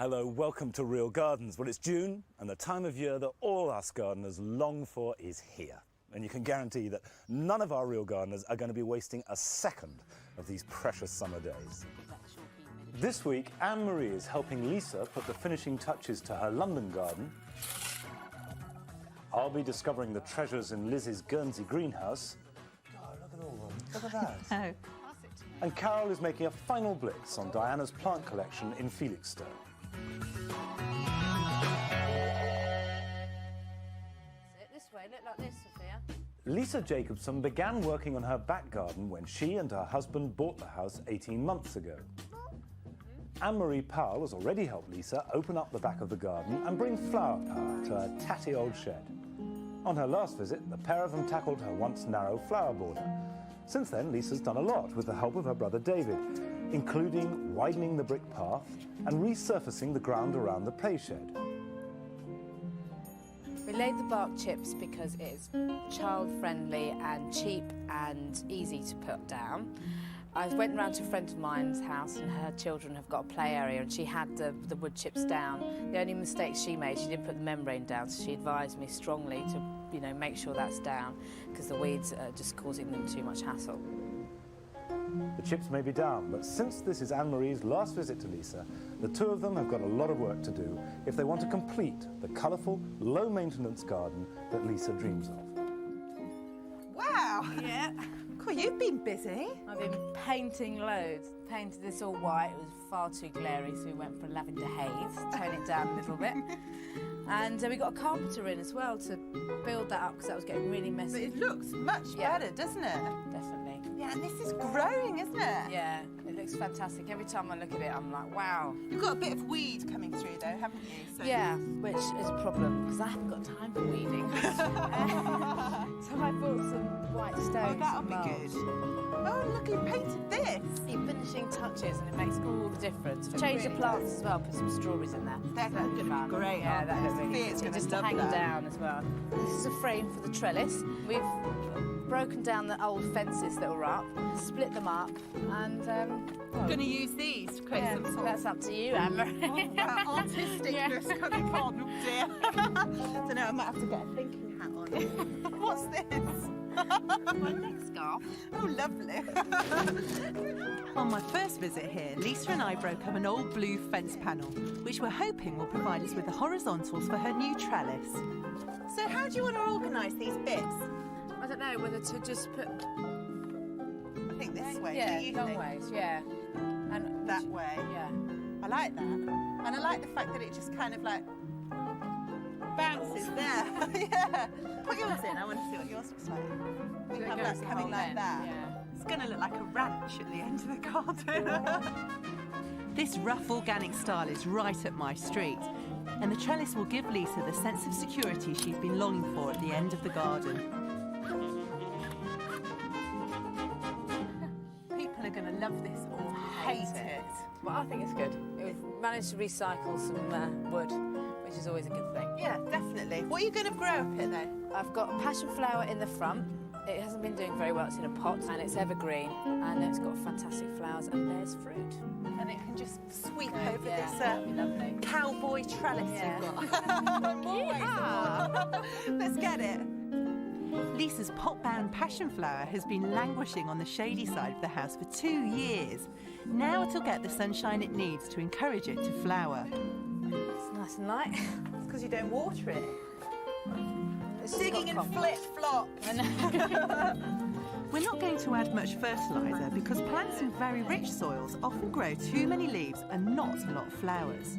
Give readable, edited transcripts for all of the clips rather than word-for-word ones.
Hello, welcome to Real Gardens. Well, it's June, and the time of year that all us gardeners long for is here. And you can guarantee that none of our real gardeners are going to be wasting a second of these precious summer days. This week, Anne-Marie is helping Lisa put the finishing touches to her London garden. I'll be discovering the treasures in Liz's Guernsey greenhouse. Oh, look at all of them. Look at that. Oh. And Carol is making a final blitz on Diana's plant collection in Felixstowe. This way, look like this, Sophia. Lisa Jacobson began working on her back garden when she and her husband bought the house 18 months ago. Anne-Marie Powell has already helped Lisa open up the back of the garden and bring flower power to her tatty old shed. On her last visit, the pair of them tackled her once narrow flower border. Since then, Lisa's done a lot with the help of her brother David, including widening the brick path and resurfacing the ground around the play shed. We laid the bark chips because it is child-friendly and cheap and easy to put down. I went round to a friend of mine's house and her children have got a play area and she had the wood chips down. The only mistake she made, she didn't put the membrane down, so she advised me strongly to, make sure that's down because the weeds are just causing them too much hassle. The chips may be down, but since this is Anne-Marie's last visit to Lisa, the two of them have got a lot of work to do if they want to complete the colourful, low-maintenance garden that Lisa dreams of. Wow! Yeah. Cool, you've been busy. I've been painting loads. Painted this all white, it was far too glary, so we went for a lavender haze, tone it down a little bit. And we got a carpenter in as well to build that up because that was getting really messy. But it looks much better, doesn't it? Definitely. Yeah, and this is growing, isn't it? Yeah, it looks fantastic. Every time I look at it, I'm like, wow. You've got a bit of weed coming through, though, haven't you? So Yeah, which is a problem because I haven't got time for weeding. So I bought some white stones. Oh, that'll be good. Oh, look, you painted this. Finishing touches, and it makes all the difference. Change the plants as well. Put some strawberries in there. That's going to be great. Yeah, that looks really Sophia's good. gonna Just love to hang that. down as well. This is a frame for the trellis. We've broken down the old fences that were up, split them up, and I'm going to use these to create some sort that's up to you, Anne-Marie. artisticness coming on, oh dear. I don't know, I might have to get a thinking hat on. What's this? My neck scarf. Oh, lovely. On my first visit here, Lisa and I broke up an old blue fence panel, which we're hoping will provide us with the horizontals for her new trellis. So how do you want to organise these bits? I don't know whether to just put... I think this way, Yeah, do you long think? ways, yeah. And That way. Yeah. I like that. And I like the fact that it just kind of like bounces there. Yeah. Put yours in. I want to see what yours looks like. We So it have goes that the coming whole like length, that. yeah. It's going to look like a ranch at the end of the garden. This rough organic style is right up my street. And the trellis will give Lisa the sense of security she's been longing for at the end of the garden. People are going to love this or hate it. Well, I think it's good. We've managed to recycle some wood, which is always a good thing. Yeah, definitely. What are you going to grow up here, though? I've got a passion flower in the front. It hasn't been doing very well. It's in a pot and it's evergreen and it's got fantastic flowers and there's fruit. And it can just sweep Yeah, over yeah, this that'd be lovely. cowboy trellis Yeah. you've got. More ways than one. Let's get it. Lisa's pot-bound passion flower has been languishing on the shady side of the house for 2 years. Now it'll get the sunshine it needs to encourage it to flower. It's nice and light. It's because you don't water it. It's Digging got and compost. flip-flop. We're not going to add much fertiliser because plants in very rich soils often grow too many leaves and not a lot of flowers.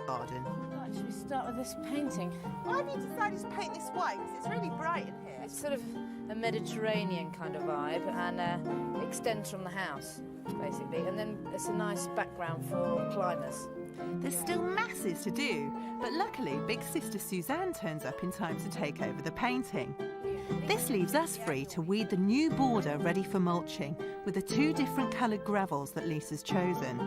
Garden. Right, should we start with this painting? Why have you decided to paint this white? Because it's really bright in here. It's sort of a Mediterranean kind of vibe and extends from the house, basically. And then it's a nice background for climbers. There's still masses to do, but luckily Big Sister Suzanne turns up in time to take over the painting. This leaves us free to weed the new border ready for mulching with the 2 different coloured gravels that Lisa's chosen.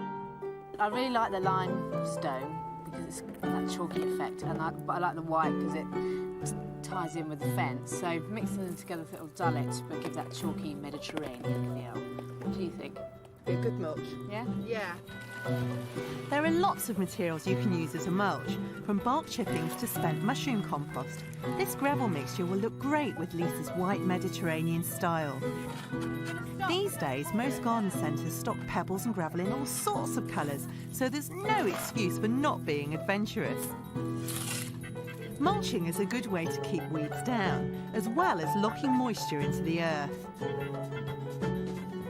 I really like the limestone because it's got that chalky effect, but I like the white because it ties in with the fence. So mixing them together with a little dullet will give that chalky Mediterranean feel. What do you think? Be a good mulch. Yeah? Yeah. There are lots of materials you can use as a mulch, from bark chippings to spent mushroom compost. This gravel mixture will look great with Lisa's white Mediterranean style. These days, most garden centres stock pebbles and gravel in all sorts of colours, so there's no excuse for not being adventurous. Mulching is a good way to keep weeds down, as well as locking moisture into the earth.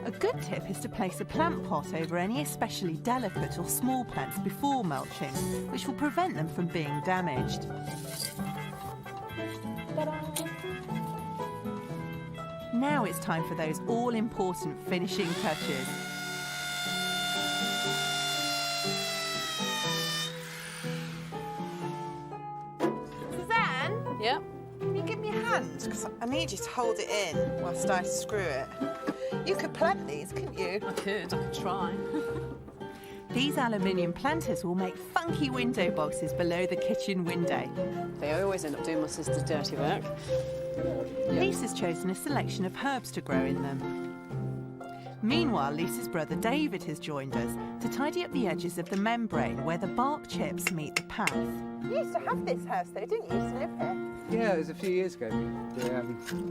A good tip is to place a plant pot over any especially delicate or small plants before mulching, which will prevent them from being damaged. Now it's time for those all-important finishing touches. Suzanne, Yep. can you give me a hand? Because I need you to hold it in whilst I screw it. You could plant these, couldn't you? I could try. These aluminium planters will make funky window boxes below the kitchen window. They always end up doing my sister's dirty work. Lisa's chosen a selection of herbs to grow in them. Meanwhile, Lisa's brother David has joined us to tidy up the edges of the membrane where the bark chips meet the path. You used to have this house though, didn't you? You used to live here. Yeah, it was a few years ago,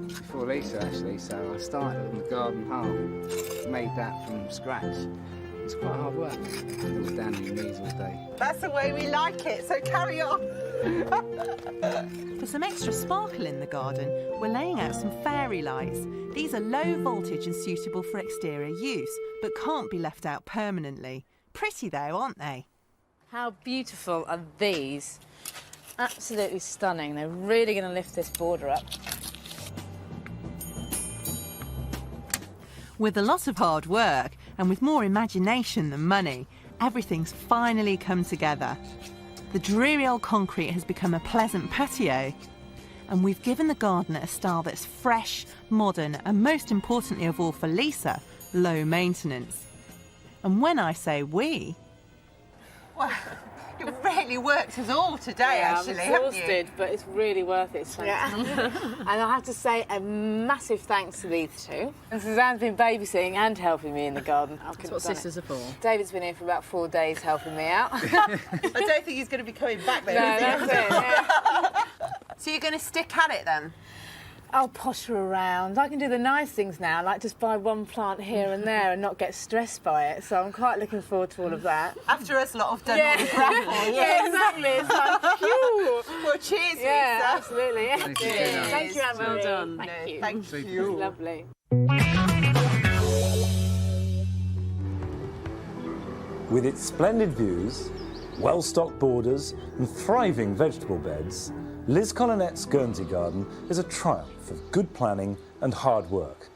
before Lisa actually, so I started on the garden hole, made that from scratch. It's quite hard work. I was down on your knees all day. That's the way we like it, so carry on. For some extra sparkle in the garden, we're laying out some fairy lights. These are low voltage and suitable for exterior use, but can't be left out permanently. Pretty though, aren't they? How beautiful are these? Absolutely stunning. They're really going to lift this border up. With a lot of hard work and with more imagination than money, everything's finally come together. The dreary old concrete has become a pleasant patio, and we've given the garden a style that's fresh, modern, and most importantly of all for Lisa, low maintenance. And when I say we... Well, you really worked us all today, actually, I'm haven't you? exhausted, but it's really worth it. Yeah. And I have to say a massive thanks to these two. And Suzanne's been babysitting and helping me in the garden. That's what sisters are for. David's been here for about 4 days helping me out. I don't think he's going to be coming back No, there. that's it. Yeah. So you're going to stick at it then? I'll potter around. I can do the nice things now, like just buy one plant here and there and not get stressed by it. So I'm quite looking forward to all of that. After us lot have done all the gravel. Yeah, exactly. It's like, phew. Well, cheers, Yeah, Lisa. absolutely. Yeah. Thank you, Tina. Thank you, Anne-Marie. Well done. Thank you. Thank you. Lovely. With its splendid views, well-stocked borders and thriving vegetable beds, Liz Collinette's Guernsey garden is a triumph of good planning and hard work.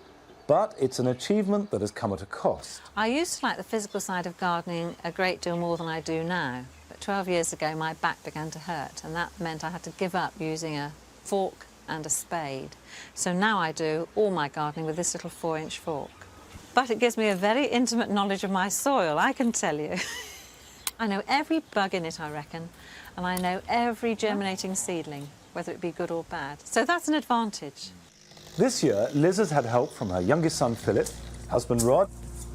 But it's an achievement that has come at a cost. I used to like the physical side of gardening a great deal more than I do now. But 12 years ago, my back began to hurt, and that meant I had to give up using a fork and a spade. So now I do all my gardening with this little 4-inch fork. But it gives me a very intimate knowledge of my soil, I can tell you. I know every bug in it, I reckon, and I know every germinating seedling, whether it be good or bad. So that's an advantage. This year, Liz has had help from her youngest son, Philip, husband, Rod,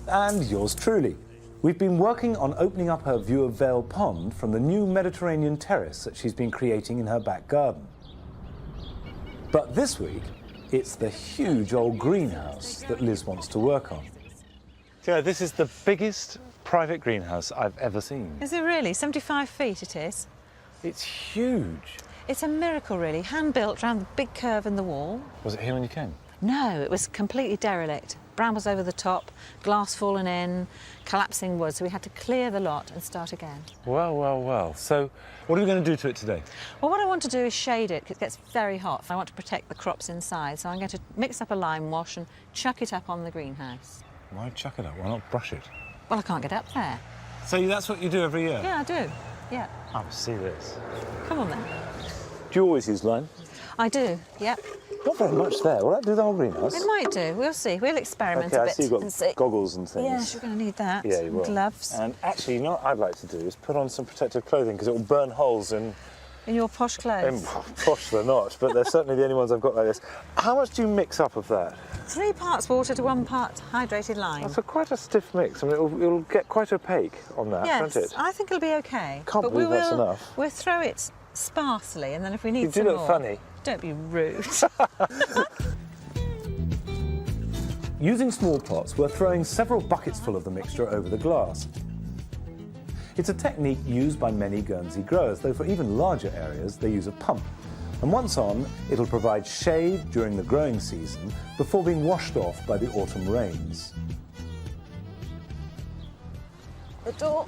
and yours truly. We've been working on opening up her view of Vale Pond from the new Mediterranean terrace that she's been creating in her back garden. But this week, it's the huge old greenhouse that Liz wants to work on. So this is the biggest private greenhouse I've ever seen. Is it really? 75 feet it is. It's huge. It's a miracle, really. Hand-built round the big curve in the wall. Was it here when you came? No, it was completely derelict. Brambles over the top, glass fallen in, collapsing wood, so we had to clear the lot and start again. Well, well, well. So what are we going to do to it today? Well, what I want to do is shade it, because it gets very hot. I want to protect the crops inside, so I'm going to mix up a lime wash and chuck it up on the greenhouse. Why chuck it up? Why not brush it? Well, I can't get up there. So that's what you do every year? Yeah, I do. Yeah. Oh, see this. Come on, then. Do you always use lime? I do, yep. Not very much there. Will that do the whole greenhouse? It might do. We'll see. We'll experiment Okay, a I bit see you've got and see. goggles and things. Yes, you're going to need that. Yeah, you will. Gloves. And actually, you know what I'd like to do is put on some protective clothing because it will burn holes in... In your posh clothes. Posh they're not, but they're certainly the only ones I've got like this. How much do you mix up of that? 3 parts water to 1 part hydrated lime. That's quite a stiff mix. I mean, it'll get quite opaque on that, Yes, won't it? I think it'll be okay. Can't but believe that's enough. We'll throw it sparsely, and then if we need You do some look more... funny. Don't be rude. Using small pots, we're throwing several buckets full of the mixture over the glass. It's a technique used by many Guernsey growers, though for even larger areas they use a pump. And once on, it'll provide shade during the growing season before being washed off by the autumn rains. The door.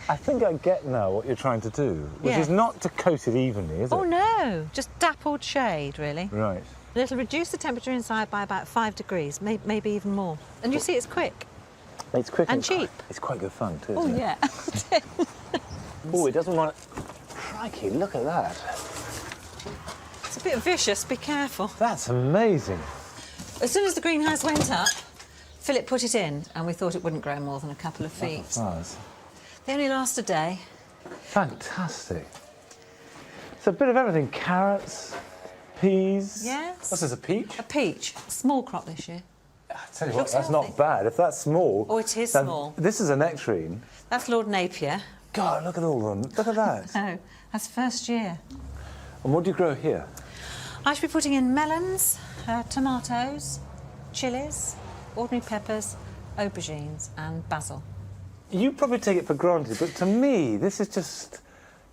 I think I get now what you're trying to do, which Yeah. is not to coat it evenly, is it? Oh no, just dappled shade, really. Right. It'll reduce the temperature inside by about 5 degrees, maybe even more. And you see, it's quick. It's quick And cheap. It's quite good fun too. Oh isn't it? yeah. Oh, it doesn't want to... Crikey, look at that. It's a bit vicious, be careful. That's amazing. As soon as the greenhouse went up, Philip put it in, and we thought it wouldn't grow more than a couple of feet. Flowers. They only last a day. Fantastic. It's a bit of everything. Carrots, peas. Yes. What's this, a peach? A peach, small crop this year. I tell you what, Looks that's healthy. not bad. If that's small... Oh, it is then small. This is a nectarine. That's Lord Napier. God, look at all of them. Look at that. Oh, that's first year. And what do you grow here? I should be putting in melons, tomatoes, chilies, ordinary peppers, aubergines and basil. You probably take it for granted, but to me, this is just,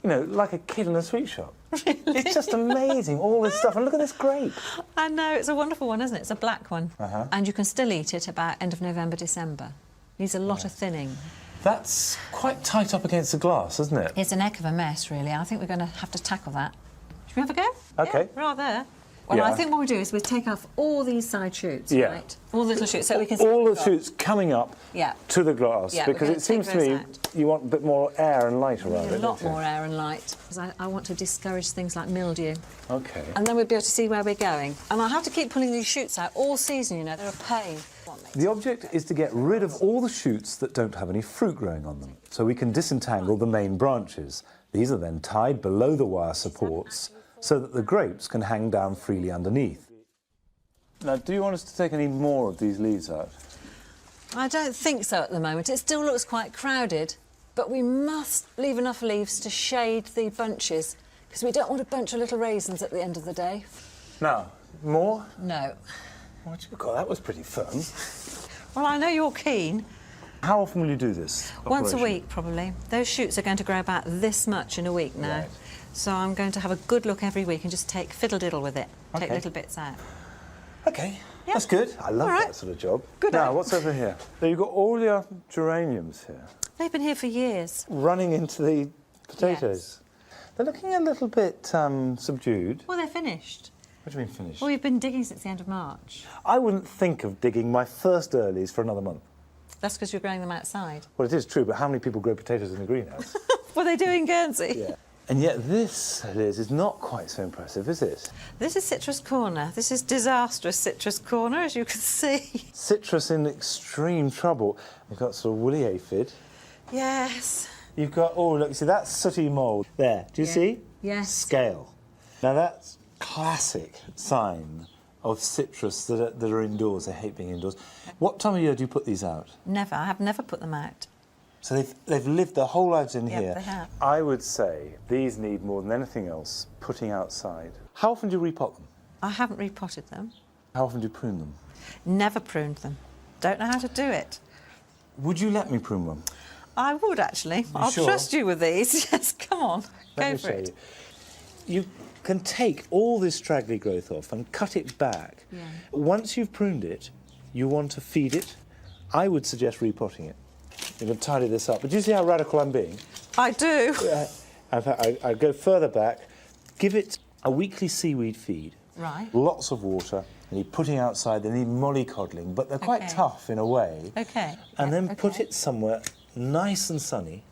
you know, like a kid in a sweet shop. Really? It's just amazing, all this stuff. And look at this grape. I know, it's a wonderful one, isn't it? It's a black one. Uh-huh. And you can still eat it about end of November, December. Needs a lot of thinning. That's quite tight up against the glass, isn't it? It's a heck of a mess, really. I think we're going to have to tackle that. Should we have a go? OK. Yeah, right there. Well, Yeah. I think what we do is we take off all these side shoots, Yeah. right? All the little shoots, so we can see All what the we've got. shoots coming up Yeah. to the glass, Yeah, we're because gonna it seems take to me those out. you want a bit more air and light around Need it, a lot don't you? more air and light, because I want to discourage things like mildew. OK. And then we'll be able to see where we're going. And I have to keep pulling these shoots out all season, you know, they're a pain. The object is to get rid of all the shoots that don't have any fruit growing on them, so we can disentangle the main branches. These are then tied below the wire supports so that the grapes can hang down freely underneath. Now, do you want us to take any more of these leaves out? I don't think so at the moment. It still looks quite crowded, but we must leave enough leaves to shade the bunches, because we don't want a bunch of little raisins at the end of the day. Now, more? No. What you got? That was pretty firm. Well, I know you're keen. How often will you do this? Once a operation? week, probably. Those shoots are going to grow about this much in a week now. Right. So I'm going to have a good look every week and just take fiddle-diddle with it. Take Okay. little bits out. OK, Yeah. that's good. I love All right. that sort of job. Good Now, eye. what's over here? So you've got all your geraniums here, They've been here for years. running into the potatoes. They're looking a little bit subdued. Well, they're finished. What do you mean finished? Well, we've been digging since the end of March. I wouldn't think of digging my first earlies for another month. That's because you're growing them outside. Well, it is true, but how many people grow potatoes in the greenhouse? What they do in Guernsey. Yeah. And yet this, Liz, is not quite so impressive, is it? This is Citrus Corner. This is disastrous Citrus Corner, as you can see. Citrus in extreme trouble. You've got sort of woolly aphid. Yes. You've got, oh, look, see, that's sooty mould. There, do you Yeah. see? Yes. Scale. Now, that's classic sign of citrus that are indoors. They hate being indoors. What time of year do you put these out? Never. I have never put them out. So they've lived their whole lives in Yep, here. they have. I would say these need more than anything else putting outside. How often do you repot them? I haven't repotted them. How often do you prune them? Never pruned them. Don't know how to do it. Would you let me prune one? I would, actually. I'll sure? trust you with these. Yes, come on. Let Go me for show it. You can take all this straggly growth off and cut it back. Yeah. Once you've pruned it, you want to feed it. I would suggest repotting it. You can tidy this up. But do you see how radical I'm being? I do. I go further back. Give it a weekly seaweed feed. Right. Lots of water. They need putting outside. They need mollycoddling, but they're quite Okay. tough in a way. Okay. And Yeah, then put okay. it somewhere nice and sunny,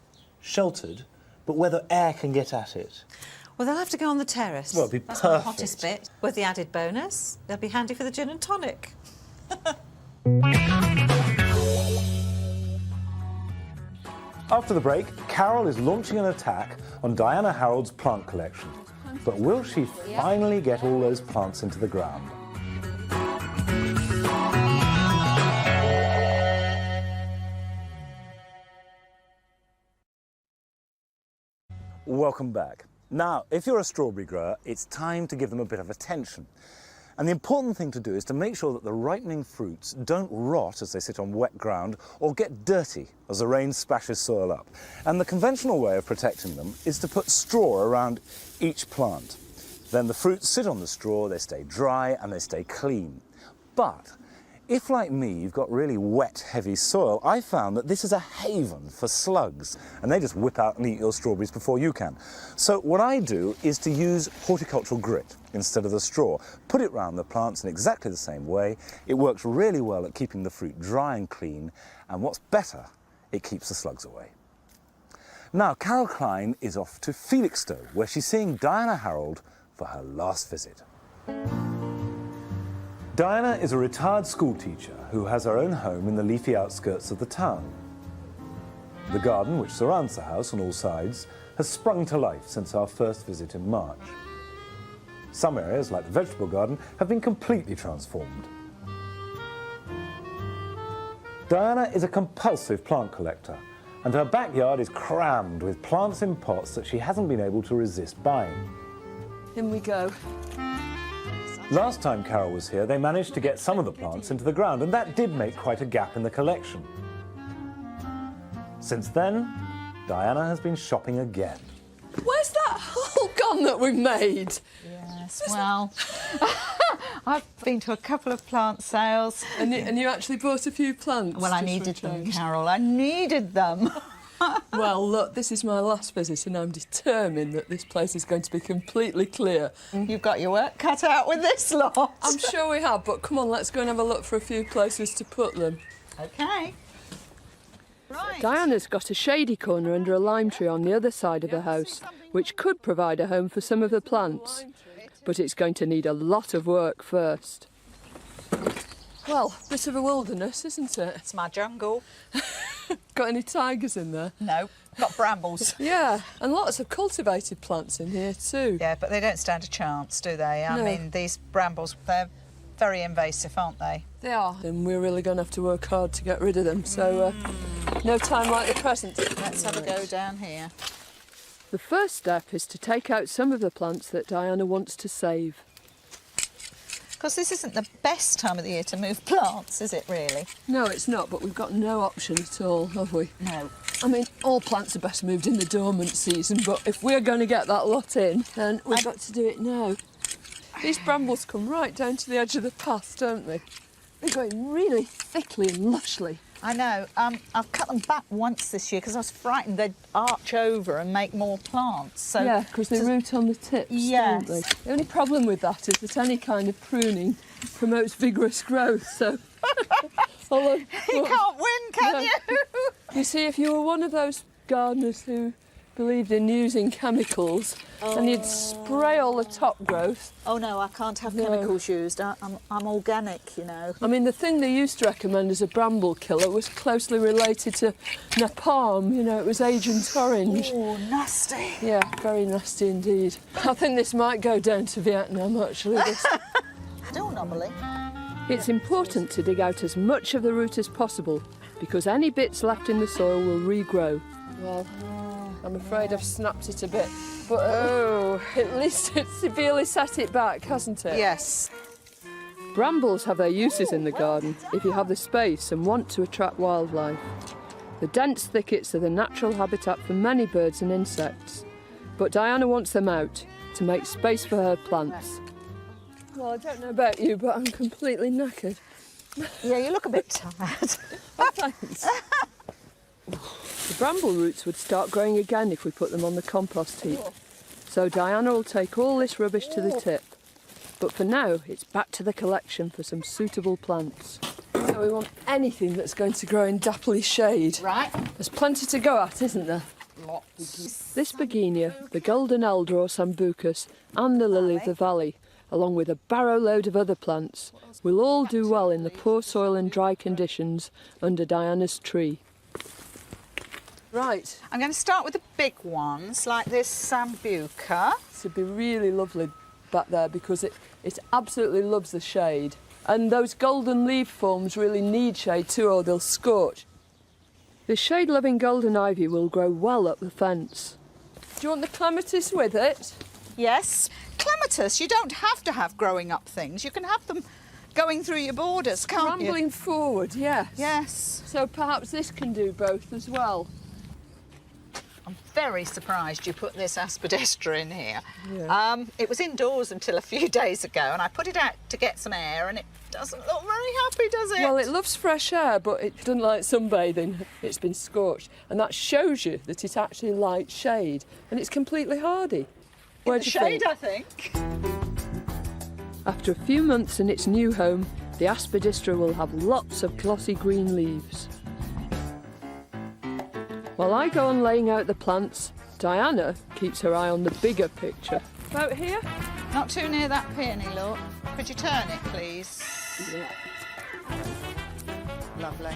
sheltered, but where the air can get at it. Well, they'll have to go on the terrace. Well, it'd be That's my perfect. hottest bit. With the added bonus, they'll be handy for the gin and tonic. After the break, Carol is launching an attack on Diana Harold's plant collection. But will she finally get all those plants into the ground? Welcome back. Now, if you're a strawberry grower, it's time to give them a bit of attention. And the important thing to do is to make sure that the ripening fruits don't rot as they sit on wet ground or get dirty as the rain splashes soil up. And the conventional way of protecting them is to put straw around each plant. Then the fruits sit on the straw, they stay dry and they stay clean. But if, like me, you've got really wet, heavy soil, I found that this is a haven for slugs, and they just whip out and eat your strawberries before you can. So what I do is to use horticultural grit instead of the straw. Put it round the plants in exactly the same way. It works really well at keeping the fruit dry and clean, and what's better, it keeps the slugs away. Now, Carol Klein is off to Felixstowe, where she's seeing Diana Harold for her last visit. Diana is a retired schoolteacher who has her own home in the leafy outskirts of the town. The garden, which surrounds the house on all sides, has sprung to life since our first visit in March. Some areas, like the vegetable garden, have been completely transformed. Diana is a compulsive plant collector, and her backyard is crammed with plants in pots that she hasn't been able to resist buying. In we go. Last time Carol was here, they managed to get some of the plants into the ground, and that did make quite a gap in the collection. Since then, Diana has been shopping again. Where's that hole gone that we made? Yes, well, I've been to a couple of plant sales. And you actually bought a few plants? Well, I just for a needed them, change? Carol. I needed them. Well, look, this is my last visit and I'm determined that this place is going to be completely clear. You've got your work cut out with this lot. I'm sure we have, but come on, let's go and have a look for a few places to put them. OK. Right. Diana's got a shady corner under a lime tree on the other side of the house, which could provide a home for some of the plants. But it's going to need a lot of work first. Well, bit of a wilderness, isn't it? It's my jungle. Got any tigers in there? No, got brambles. Yeah, and lots of cultivated plants in here too. Yeah, but they don't stand a chance, do they? I No. mean, these brambles, they're very invasive, aren't they? They are. And we're really going to have to work hard to get rid of them, so no time like the present. Let's have a go down here. The first step is to take out some of the plants that Diana wants to save. Because this isn't the best time of the year to move plants, is it, really? No, it's not, but we've got no option at all, have we? No. I mean, all plants are best moved in the dormant season, but if we're going to get that lot in, then we've got to do it now. These brambles come right down to the edge of the path, don't they? They're going really thickly and lushly. I know. I've cut them back once this year because I was frightened they'd arch over and make more plants. So Yeah, because they root on the tips, Yes. don't they? The only problem with that is that any kind of pruning promotes vigorous growth, so... Although, you can't win, can no. you? You see, if you were one of those gardeners who believed in using chemicals and you'd spray all the top growth... Oh no, I can't have No. chemicals used. I'm organic, you know. I mean, the thing they used to recommend as a bramble killer was closely related to napalm, you know, it was Agent Orange. Oh, nasty. Yeah, very nasty indeed. I think this might go down to Vietnam, actually. Still knobbly. It's important to dig out as much of the root as possible because any bits left in the soil will regrow. Well, I'm afraid I've snapped it a bit, but at least it's severely set it back, hasn't it? Yes. Brambles have their uses in the garden if you have the space and want to attract wildlife. The dense thickets are the natural habitat for many birds and insects, but Diana wants them out to make space for her plants. Well, I don't know about you, but I'm completely knackered. Yeah, you look a bit tired. Oh, thanks. The bramble roots would start growing again if we put them on the compost heap. So Diana will take all this rubbish to the tip. But for now, it's back to the collection for some suitable plants. So we want anything that's going to grow in dappley shade. Right. There's plenty to go at, isn't there? This begonia, the golden elder or sambucus, and the lily of the valley, along with a barrow load of other plants, will all do well in the poor soil and dry conditions under Diana's tree. Right. I'm going to start with the big ones, like this sambuca. This would be really lovely back there because it absolutely loves the shade. And those golden leaf forms really need shade too, or they'll scorch. The shade-loving golden ivy will grow well up the fence. Do you want the clematis with it? Yes. Clematis, you don't have to have growing up things. You can have them going through your borders, can't you? Rambling forward, yes. Yes. So perhaps this can do both as well. I'm very surprised you put this aspidistra in here. Yeah. It was indoors until a few days ago, and I put it out to get some air, and it doesn't look very happy, does it? Well, it loves fresh air, but it doesn't like sunbathing. It's been scorched, and that shows you that it actually likes shade, and it's completely hardy. In the shade, I think. After a few months in its new home, the aspidistra will have lots of glossy green leaves. While I go on laying out the plants, Diana keeps her eye on the bigger picture. About here? Not too near that peony, look. Could you turn it, please? Yeah. Lovely.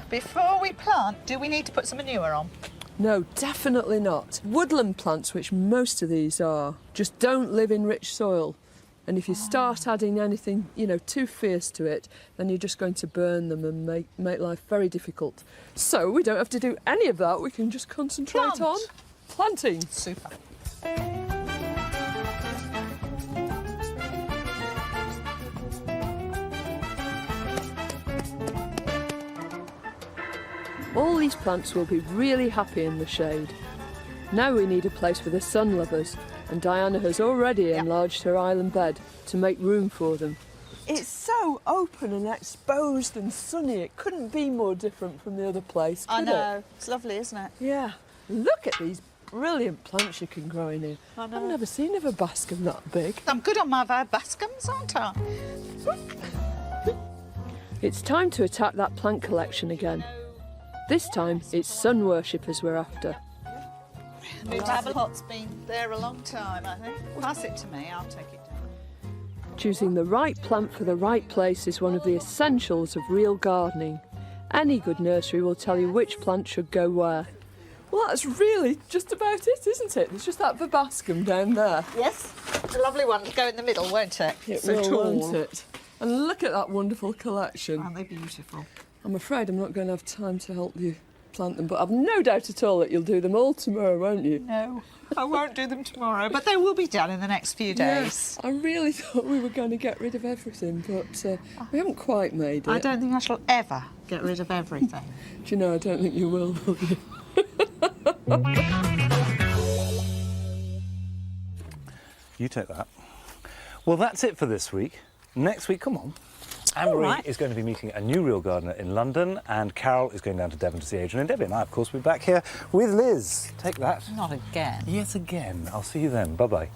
Before we plant, do we need to put some manure on? No, definitely not. Woodland plants, which most of these are, just don't live in rich soil. And if you start adding anything, too fierce to it, then you're just going to burn them and make life very difficult. So we don't have to do any of that. We can just concentrate on planting. Super. All these plants will be really happy in the shade. Now we need a place for the sun lovers, and Diana has already enlarged her island bed to make room for them. It's so open and exposed and sunny. It couldn't be more different from the other place, could I know. it? It's lovely, isn't it? Yeah. Look at these brilliant plants you can grow in here. I know. I've never seen a verbascum that big. I'm good on my verbascums, aren't I? It's time to attack that plant collection again. This time, it's sun worshippers we're after. The tabble pot's been there a long time, I think. Pass it to me, I'll take it down. Choosing the right plant for the right place is one of the essentials of real gardening. Any good nursery will tell you which plant should go where. Well, that's really just about it, isn't it? There's just that verbascum down there. Yes, a lovely one to go in the middle, won't it? It so will, tall. won't it? And look at that wonderful collection. Aren't they beautiful? I'm afraid I'm not going to have time to help you plant them, but I've no doubt at all that you'll do them all tomorrow, won't you? No, I won't do them tomorrow, but they will be done in the next few days. Yes, I really thought we were going to get rid of everything, but we haven't quite made it. I don't think I shall ever get rid of everything. Do you know, I don't think you will you? You take that. Well, that's it for this week. Next week, come on. Anne-Marie is going to be meeting a new real gardener in London, and Carol is going down to Devon to see Adrian and Debbie. And I, of course, will be back here with Liz. Take that. Not again. Yes, again. I'll see you then. Bye-bye.